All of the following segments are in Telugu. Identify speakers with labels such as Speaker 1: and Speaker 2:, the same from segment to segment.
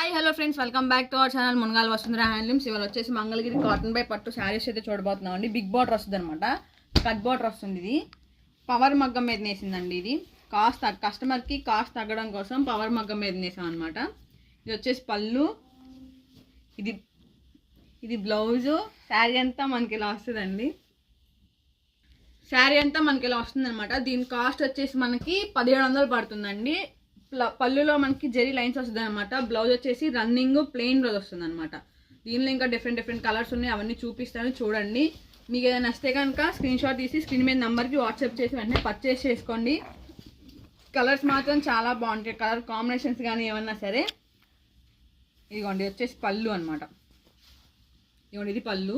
Speaker 1: Hi hello friends, welcome back to our channel Munagala Vasundhara handlooms. ఇవాళ వచ్చేసి మంగళగిరి కాటన్ బై పట్టు శారీస్ అయితే చూడబోతున్నాం అండి. బిగ్ బార్డర్ వస్తుంది అనమాట, కట్ బార్డర్ వస్తుంది. ఇది పవర్ మగ్గం మీద నేసిందండి. ఇది కస్టమర్కి కాస్ట్ తగ్గడం కోసం పవర్ మగ్గం మీద నేసాం అనమాట. ఇది వచ్చేసి పళ్ళు, ఇది బ్లౌజు. శారీ అంతా మనకి ఇలా వస్తుందండి. శారీ అంతా మనకి ఇలా వస్తుంది అనమాట. దీని కాస్ట్ వచ్చేసి మనకి 1700 పడుతుందండి. పళ్ళులో మనకి జెరీ లైన్స్ వస్తుంది అనమాట. బ్లౌజ్ వచ్చేసి రన్నింగ్ ప్లెయిన్ బ్లౌజ్ వస్తుంది అనమాట. దీనిలో ఇంకా డిఫరెంట్ కలర్స్ ఉన్నాయి, అవన్నీ చూపిస్తాను చూడండి. మీకు ఏదైనా నచ్చితే కనుక స్క్రీన్ షాట్ తీసి స్క్రీన్ మీద నెంబర్కి వాట్సాప్ చేసి వెంటనే పర్చేస్ చేసుకోండి. కలర్స్ మాత్రం చాలా బాగుంటాయి, కలర్ కాంబినేషన్స్ కానీ ఏమన్నా సరే. ఇదిగోండి వచ్చేసి పళ్ళు అనమాట. ఇదిగోండి ఇది పళ్ళు,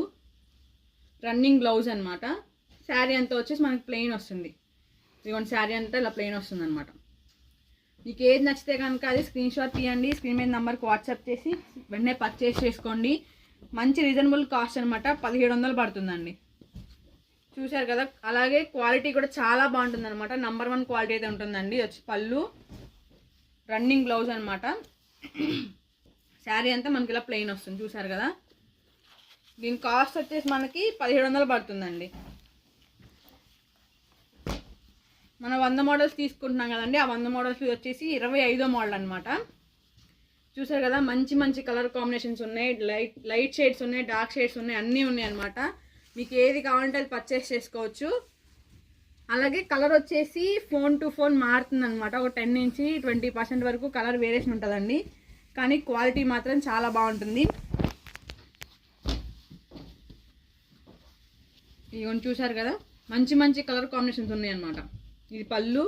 Speaker 1: రన్నింగ్ బ్లౌజ్ అనమాట. శారీ అంతా వచ్చేసి మనకి ప్లెయిన్ వస్తుంది. ఇదిగోండి శారీ అంతా ఇలా ప్లెయిన్ వస్తుంది అనమాట. మీకు ఏది నచ్చితే కనుక అది స్క్రీన్ షాట్ తీయండి, స్క్రీన్ మీద నెంబర్కి వాట్సాప్ చేసి వెంటనే పర్చేస్ చేసుకోండి. మంచి రీజనబుల్ కాస్ట్ అనమాట. 1700 పడుతుందండి. చూశారు కదా. అలాగే క్వాలిటీ కూడా చాలా బాగుంటుంది అనమాట. నంబర్ 1 క్వాలిటీ అయితే ఉంటుందండి. వచ్చి పళ్ళు, రన్నింగ్ బ్లౌజ్ అనమాట. శారీ అంతా మనకి ఇలా ప్లెయిన్ వస్తుంది. చూశారు కదా. దీని కాస్ట్ వచ్చేసి మనకి 1700 పడుతుందండి. మనం 100 మోడల్స్ తీసుకుంటున్నాం కదండి. ఆ 100 మోడల్స్ వచ్చేసి 25వ మోడల్ అనమాట. చూసారు కదా. మంచి కలర్ కాంబినేషన్స్ ఉన్నాయి, లైట్ షేడ్స్ ఉన్నాయి, డార్క్ షేడ్స్ ఉన్నాయి, అన్నీ ఉన్నాయి అనమాట. మీకు ఏది కావాలంటే అది పర్చేస్ చేసుకోవచ్చు. అలాగే కలర్ వచ్చేసి ఫోన్ టు ఫోన్ మారుతుంది అనమాట. ఒక 10 నుంచి 20% వరకు కలర్ వేరియేషన్ ఉంటుందండి. కానీ క్వాలిటీ మాత్రం చాలా బాగుంటుంది. ఇవన్నీ చూసారు కదా. మంచి కలర్ కాంబినేషన్స్ ఉన్నాయి అనమాట. ఇది పళ్ళు,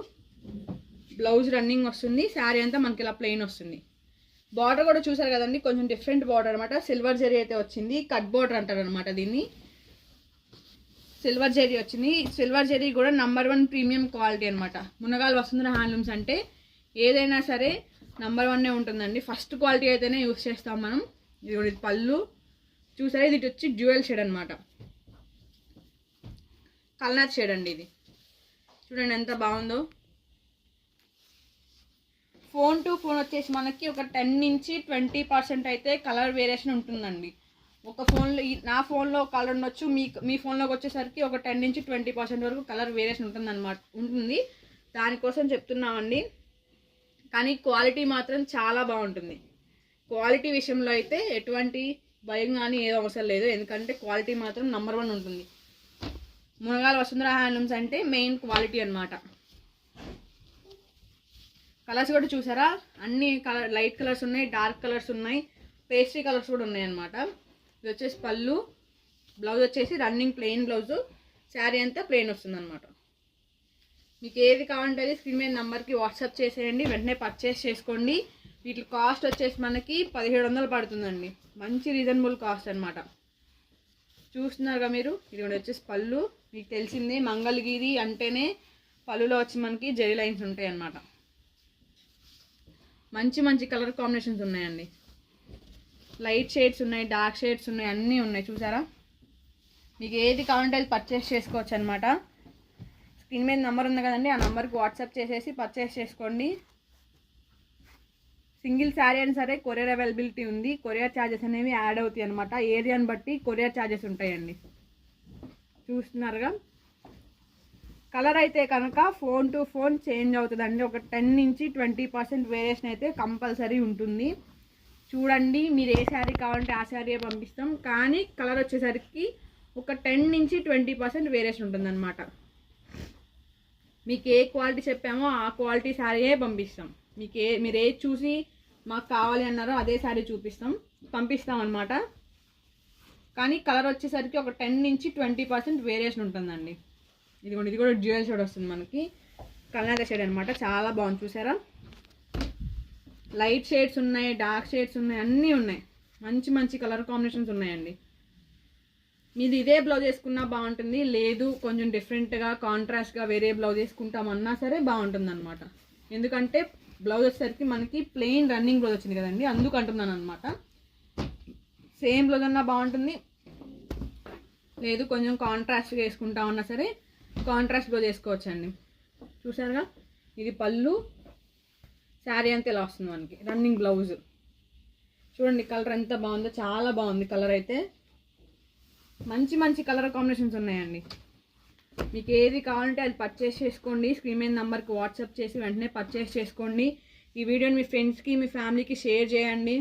Speaker 1: బ్లౌజ్ రన్నింగ్ వస్తుంది. శారీ అంతా మనకి ఇలా ప్లెయిన్ వస్తుంది. బార్డర్ కూడా చూసారు కదండి, కొంచెం డిఫరెంట్ బార్డర్ అనమాట. సిల్వర్ జరీ అయితే వచ్చింది. కట్ బార్డర్ అంటారు అనమాట దీన్ని. సిల్వర్ జరీ వచ్చింది. సిల్వర్ జరీ కూడా నంబర్ 1 ప్రీమియం క్వాలిటీ అనమాట. మునగాల వసుంధర హ్యాండ్లూమ్స్ అంటే ఏదైనా సరే నంబర్ 1 ఉంటుందండి. ఫస్ట్ క్వాలిటీ అయితేనే యూస్ చేస్తాం మనం. ఇది పళ్ళు చూసారా. ఇది వచ్చి డ్యూయల్ షేడ్ అనమాట, కల్నాథ్ షేడ్ అండి. ఇది చూడండి ఎంత బాగుందో. ఫోన్ టు ఫోన్ వచ్చేసి మనకి ఒక 10 నుంచి 20% అయితే కలర్ వేరియేషన్ ఉంటుందండి. ఒక ఫోన్లో నా ఫోన్లో కలర్ ఉండొచ్చు, మీ ఫోన్లోకి వచ్చేసరికి ఒక 10 నుంచి 20% వరకు కలర్ వేరియేషన్ ఉంటుంది. దానికోసం చెప్తున్నామండి. కానీ క్వాలిటీ మాత్రం చాలా బాగుంటుంది. క్వాలిటీ విషయంలో అయితే ఎటువంటి భయం కానీ ఏదో అవసరం లేదు, ఎందుకంటే క్వాలిటీ మాత్రం నంబర్ 1 ఉంటుంది. మునగాల వసుంధర హ్యాండ్లూమ్స్ అంటే మెయిన్ క్వాలిటీ అనమాట. కలర్స్ కూడా చూసారా, అన్ని కలర్ లైట్ కలర్స్ ఉన్నాయి, డార్క్ కలర్స్ ఉన్నాయి, పేస్ట్రీ కలర్స్ కూడా ఉన్నాయి అనమాట. ఇది వచ్చేసి పళ్ళు, బ్లౌజ్ వచ్చేసి రన్నింగ్ ప్లెయిన్ బ్లౌజు. శారీ అంతా ప్లెయిన్ వస్తుంది అనమాట. మీకు ఏది కావాలంటే అది స్క్రీన్ మీద నెంబర్కి వాట్సాప్ చేసేయండి, వెంటనే పర్చేస్ చేసుకోండి. వీటి కాస్ట్ వచ్చేసి మనకి 1700 పడుతుందండి. మంచి రీజనబుల్ కాస్ట్ అనమాట. చూస్తున్నారుగా మీరు. ఇది కూడా వచ్చేసి పళ్ళు. మీకు తెలిసిందే మంగళగిరి అంటేనే పళ్ళులో వచ్చి మనకి జెరీ లైన్స్ ఉంటాయి అన్నమాట. మంచి కలర్ కాంబినేషన్స్ ఉన్నాయండి. లైట్ షేడ్స్ ఉన్నాయి, డార్క్ షేడ్స్ ఉన్నాయి, అన్నీ ఉన్నాయి. చూసారా. మీకు ఏది కావాలంటే అది పర్చేస్ చేసుకోవచ్చు అనమాట. స్క్రీన్ మీద నెంబర్ ఉంది కదండి, ఆ నెంబర్కి వాట్సాప్ చేసేసి పర్చేస్ చేసుకోండి. సింగిల్ శారీ అయినా సరే కొరియర్ అవైలబిలిటీ ఉంది. కొరియర్ ఛార్జెస్ అనేవి యాడ్ అవుతాయి అనమాట. ఏరియాని బట్టి కొరియర్ ఛార్జెస్ ఉంటాయండి. చూస్తున్నారుగా. కలర్ అయితే కనుక ఫోన్ టు ఫోన్ చేంజ్ అవుతుందండి. ఒక 10 నుంచి 20% వేరియేషన్ అయితే కంపల్సరీ ఉంటుంది. చూడండి, మీరు ఏ శారీ కావాలంటే ఆ శారీ పంపిస్తాం. కానీ కలర్ వచ్చేసరికి ఒక 10 నుంచి 20% వేరియేషన్ ఉంటుందన్నమాట. మీకు ఏ క్వాలిటీ చెప్పామో ఆ క్వాలిటీ శారీయే పంపిస్తాం. మీరు ఏది చూసి మాకు కావాలి అన్నారో అదే శారీ పంపిస్తాం అన్నమాట. కానీ కలర్ వచ్చేసరికి ఒక 10 నుంచి 20% వేరియేషన్ ఉంటుందండి. ఇది కూడా డ్యూయల్ షేడ్ వస్తుంది మనకి, కల్నాథ షేడ్ అనమాట. చాలా బాగుంది. చూసారా. లైట్ షేడ్స్ ఉన్నాయి, డార్క్ షేడ్స్ ఉన్నాయి, అన్నీ ఉన్నాయి. మంచి కలర్ కాంబినేషన్స్ ఉన్నాయండి. మీది ఇదే బ్లౌజ్ వేసుకున్నా బాగుంటుంది, లేదు కొంచెం డిఫరెంట్గా కాంట్రాస్ట్గా వేరే బ్లౌజ్ వేసుకుంటామన్నా సరే బాగుంటుంది అనమాట. ఎందుకంటే బ్లౌజ్ వచ్చేసరికి మనకి ప్లెయిన్ రన్నింగ్ బ్లౌజ్ వచ్చింది కదండి, అందుకు అంటున్నాను అనమాట. సేమ్ బ్లౌజ్ అన్నా బాగుంటుంది, లేదు కొంచెం కాంట్రాస్ట్గా వేసుకుంటామన్నా సరే కాంట్రాస్ట్ బ్లౌజ్ వేసుకోవచ్చండి. చూసారుగా. ఇది పళ్ళు, శారీ అంతా ఇలా వస్తుంది మనకి, రన్నింగ్ బ్లౌజ్. చూడండి కలర్ ఎంత బాగుందో, చాలా బాగుంది కలర్ అయితే. మంచి మంచి కలర్ కాంబినేషన్స్ ఉన్నాయండి. మీకు ఏది కావాలంటే అది పర్చేస్ చేసుకోండి. స్క్రీన్ మీద నెంబర్కి వాట్సాప్ చేసి వెంటనే పర్చేస్ చేసుకోండి. ఈ వీడియోని మీ ఫ్రెండ్స్కి మీ ఫ్యామిలీకి షేర్ చేయండి.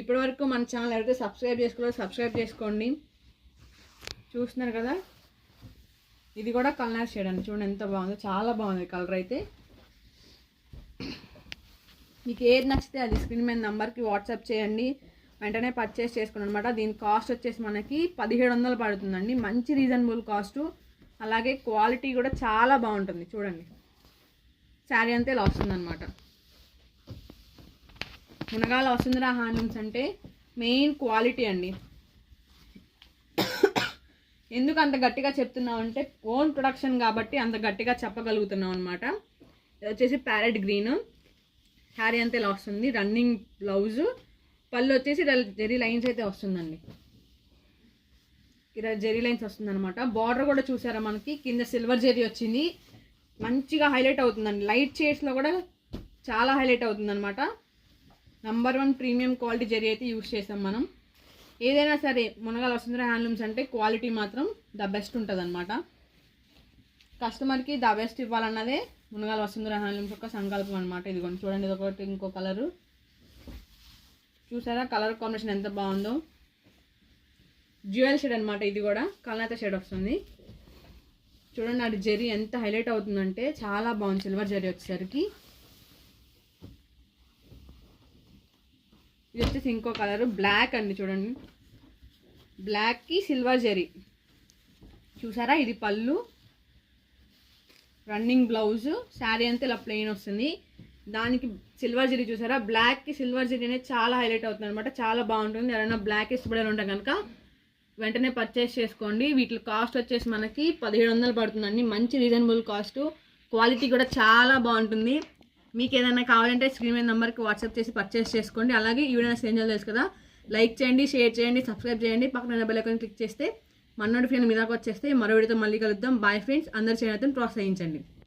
Speaker 1: ఇప్పటివరకు మన ఛానల్ ఎవరైతే సబ్స్క్రైబ్ చేసుకోవాలో సబ్స్క్రైబ్ చేసుకోండి. చూస్తున్నారు కదా, ఇది కూడా కలర్ షేడ్ అండి. చూడండి ఎంత బాగుందో, చాలా బాగుంది కలర్ అయితే. మీకు ఏది నచ్చితే అది స్క్రీన్ మీద నెంబర్కి వాట్సాప్ చేయండి, వెంటనే పర్చేస్ చేసుకోండి అనమాట. దీని కాస్ట్ వచ్చేసి మనకి 1700 పడుతుందండి. మంచి రీజనబుల్ కాస్ట్, అలాగే క్వాలిటీ కూడా చాలా బాగుంటుంది. చూడండి శారీ అంతా ఇలా వస్తుందన్నమాట. మునగాల వసుంధర హ్యాండ్లూమ్స్ అంటే మెయిన్ క్వాలిటీ అండి. ఎందుకు అంత గట్టిగా చెప్తున్నాం అంటే ఓన్ ప్రొడక్షన్ కాబట్టి అంత గట్టిగా చెప్పగలుగుతున్నాం అనమాట. ఇది వచ్చేసి ప్యారెట్ గ్రీన్, శారీ అంతా ఇలా వస్తుంది. రన్నింగ్ బ్లౌజు, పళ్ళు వచ్చేసి జెరీ లైన్స్ అయితే వస్తుందండి. ఇలా జెరీ లైన్స్ వస్తుంది అనమాట. బార్డర్ కూడా చూసారా మనకి కింద సిల్వర్ జెరీ వచ్చింది, మంచిగా హైలైట్ అవుతుందండి. లైట్ షేడ్స్లో కూడా చాలా హైలైట్ అవుతుంది అనమాట. నంబర్ 1 ప్రీమియం క్వాలిటీ జెరీ అయితే యూజ్ చేసాం మనం. ఏదైనా సరే మునగాల వసుంధర హ్యాండ్లూమ్స్ అంటే క్వాలిటీ మాత్రం ద బెస్ట్ ఉంటుంది అనమాట. కస్టమర్కి ద బెస్ట్ ఇవ్వాలన్నదే మునగాల వసుంధర హ్యాండ్లూమ్స్ యొక్క సంకల్పం అనమాట. ఇదిగోండి చూడండి, ఇది ఒకటి ఇంకో కలరు చూసారా, కలర్ కాంబినేషన్ ఎంత బాగుందో. జ్యువెల్ షేడ్ అనమాట, ఇది కూడా కలనేత షేడ్ వస్తుంది. చూడండి అది జెరీ ఎంత హైలైట్ అవుతుందంటే చాలా బాగుంది. సిల్వర్ జెరీ వచ్చేసరికి ఇది వచ్చేసి ఇంకో కలరు బ్లాక్ అండి. చూడండి బ్లాక్కి సిల్వర్ జెరీ చూసారా. ఇది పళ్ళు, రన్నింగ్ బ్లౌజ్, శారీ అంతా ఇలా ప్లెయిన్ వస్తుంది. దానికి సిల్వర్ జెరీ చూసారా, బ్లాక్కి సిల్వర్ జెరీ అనేది చాలా హైలైట్ అవుతుంది అనమాట. చాలా బాగుంటుంది. ఎవరైనా బ్లాక్ ఇష్టపడే ఉంటే కనుక వెంటనే పర్చేస్ చేసుకోండి. వీటి కాస్ట్ వచ్చేసి మనకి 1700 పడుతుందండి. మంచి రీజనబుల్ కాస్ట్, క్వాలిటీ కూడా చాలా బాగుంటుంది. మీకు ఏదైనా కావాలంటే స్క్రీన్ మీద నెంబర్కి వాట్సాప్ చేసి పర్చేస్ చేసుకోండి. అలాగే ఈ వీడియో సేంజల్ తెలుసు కదా, లైక్ చేయండి, షేర్ చేయండి, సబ్స్క్రైబ్ చేయండి. పక్కన బెల్ ఐకాన్ క్లిక్ చేస్తే మన నోటిఫికేషన్ మీ దాకా వచ్చేస్తే మరో వీడియోతో మళ్ళీ కలుద్దాం. బాయ్ ఫ్రెండ్స్, అందరి చేయడం ప్రోత్సహించండి.